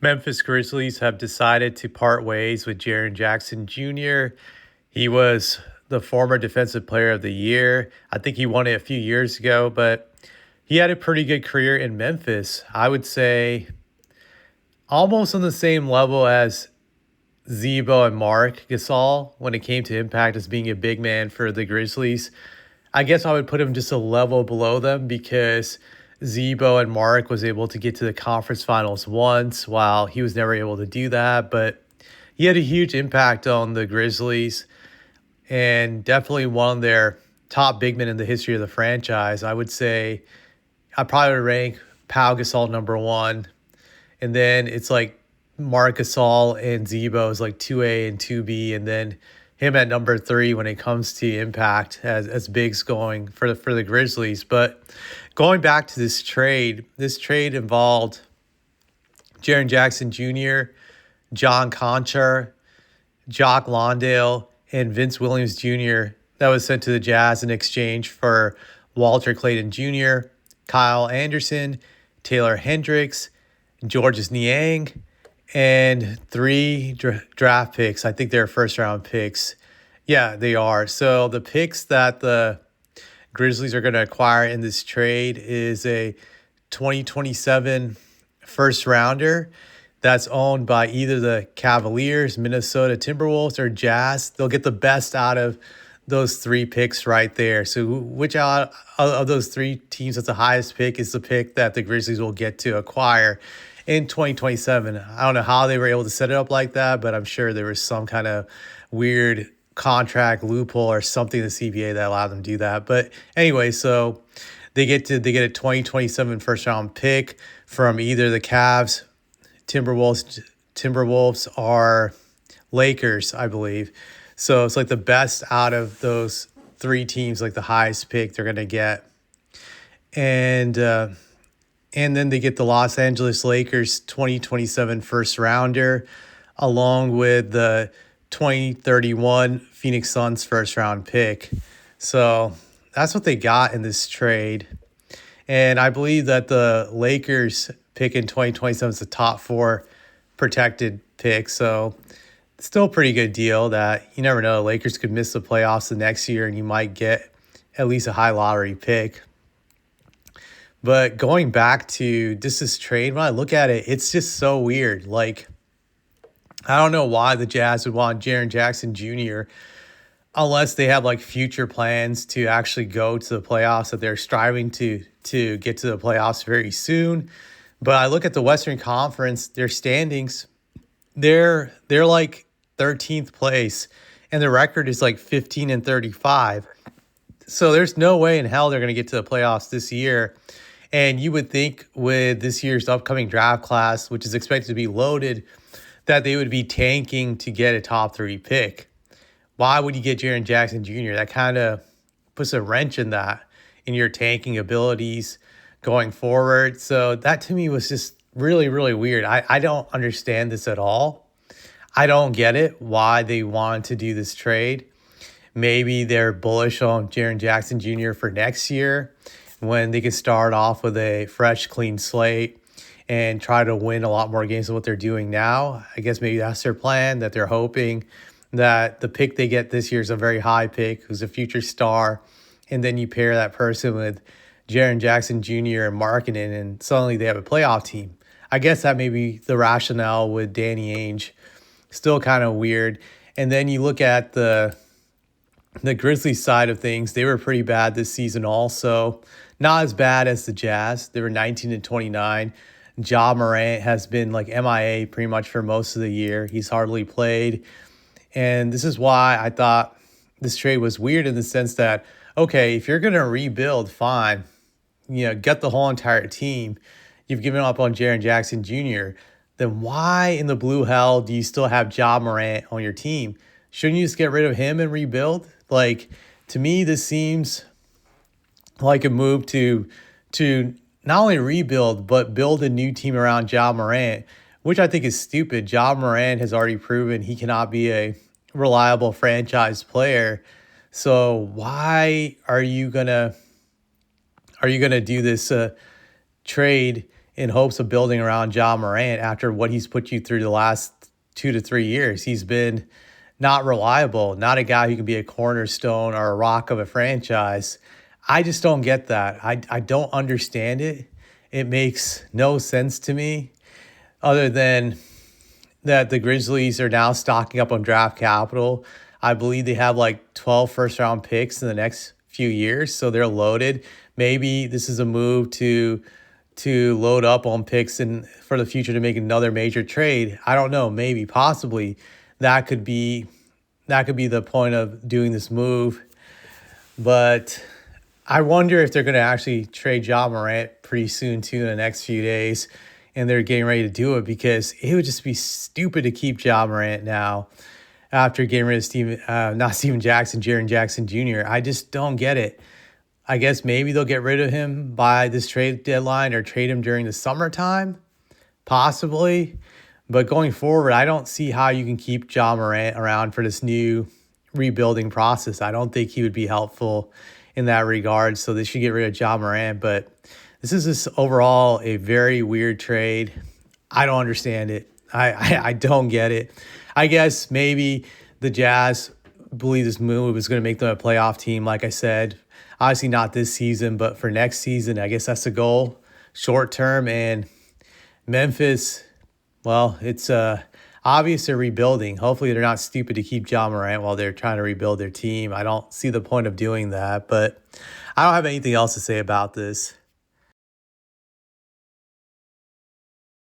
Memphis Grizzlies have decided to part ways with Jaren Jackson Jr. He was the former Defensive Player of the Year. I think he won it a few years ago, but he had a pretty good career in Memphis. I would say almost on the same level as Zebo and Mark Gasol when it came to impact as being a big man for the Grizzlies. I guess I would put him just a level below them because Zebo and Mark was able to get to the conference finals once, while he was never able to do that. But he had a huge impact on the Grizzlies and definitely one of their top big men in the history of the franchise. I would say I probably would rank Pau Gasol number one, and then it's like Marc Gasol and Zebo is like 2A and 2B, and then him at number three when it comes to impact as bigs going for the Grizzlies. But going back to this trade involved Jaren Jackson Jr., John Conchar, Jock Lawndale, and Vince Williams Jr. that was sent to the Jazz in exchange for Walter Clayton Jr., Kyle Anderson, Taylor Hendricks, Georges Niang, and three draft picks. I think they're first-round picks. Yeah, they are. So the picks that the Grizzlies are going to acquire in this trade is a 2027 first-rounder that's owned by either the Cavaliers, Minnesota Timberwolves, or Jazz. They'll get the best out of those three picks right there. So which out of those three teams that's the highest pick is the pick that the Grizzlies will get to acquire in 2027. I don't know how they were able to set it up like that, but I'm sure there was some kind of weird contract loophole or something in the CBA that allowed them to do that. But anyway, so they get a 2027 first round pick from either the Cavs, Timberwolves, or Lakers, I believe. So it's like the best out of those three teams, like the highest pick they're going to get. And then they get the Los Angeles Lakers 2027 first rounder along with the 2031 Phoenix Suns first round pick. So that's what they got in this trade. And I believe that the Lakers pick in 2027 is the top four protected pick. So still a pretty good deal that you never know. Lakers could miss the playoffs the next year and you might get at least a high lottery pick. But going back to this trade, when I look at it, it's just so weird. Like, I don't know why the Jazz would want Jaren Jackson Jr. unless they have like future plans to actually go to the playoffs, that they're striving to get to the playoffs very soon. But I look at the Western Conference, their standings, they're like 13th place, and the record is like 15-35. So there's no way in hell they're going to get to the playoffs this year. And you would think with this year's upcoming draft class, which is expected to be loaded, that they would be tanking to get a top three pick. Why would you get Jaren Jackson Jr.? That kind of puts a wrench in your tanking abilities going forward. So that to me was just really, really weird. I don't understand this at all. I don't get it, why they wanted to do this trade. Maybe they're bullish on Jaren Jackson Jr. for next year when they can start off with a fresh, clean slate and try to win a lot more games than what they're doing now. I guess maybe that's their plan, that they're hoping that the pick they get this year is a very high pick, who's a future star, and then you pair that person with Jaren Jackson Jr. and Markkanen, and suddenly they have a playoff team. I guess that may be the rationale with Danny Ainge. Still kind of weird. And then you look at the Grizzlies side of things. They were pretty bad this season also. Not as bad as the Jazz. They were 19-29. Ja Morant has been like MIA pretty much for most of the year. He's hardly played. And this is why I thought this trade was weird in the sense that, okay, if you're going to rebuild, fine. Get the whole entire team. You've given up on Jaren Jackson Jr., then why in the blue hell do you still have Ja Morant on your team? Shouldn't you just get rid of him and rebuild? Like, to me, this seems like a move to not only rebuild, but build a new team around Ja Morant, which I think is stupid. Ja Morant has already proven he cannot be a reliable franchise player. So why are you gonna do this trade in hopes of building around Ja Morant after what he's put you through the last 2 to 3 years. He's been not reliable, not a guy who can be a cornerstone or a rock of a franchise. I just don't get that. I don't understand it. It makes no sense to me other than that the Grizzlies are now stocking up on draft capital. I believe they have like 12 first round picks in the next few years, so they're loaded. Maybe this is a move to load up on picks and for the future to make another major trade. I don't know, maybe possibly that could be the point of doing this move. But I wonder if they're going to actually trade Ja Morant pretty soon too in the next few days, and they're getting ready to do it because it would just be stupid to keep Ja Morant now after getting rid of Jaren Jackson Jr. I just don't get it. I guess maybe they'll get rid of him by this trade deadline or trade him during the summertime, possibly. But going forward, I don't see how you can keep Ja Morant around for this new rebuilding process. I don't think he would be helpful in that regard. So they should get rid of Ja Morant. But this is just overall a very weird trade. I don't understand it. I don't get it. I guess maybe the Jazz believe this move is going to make them a playoff team, like I said. Obviously not this season, but for next season, I guess that's the goal, short term. And Memphis, well, it's obvious they're rebuilding. Hopefully they're not stupid to keep Ja Morant while they're trying to rebuild their team. I don't see the point of doing that, but I don't have anything else to say about this.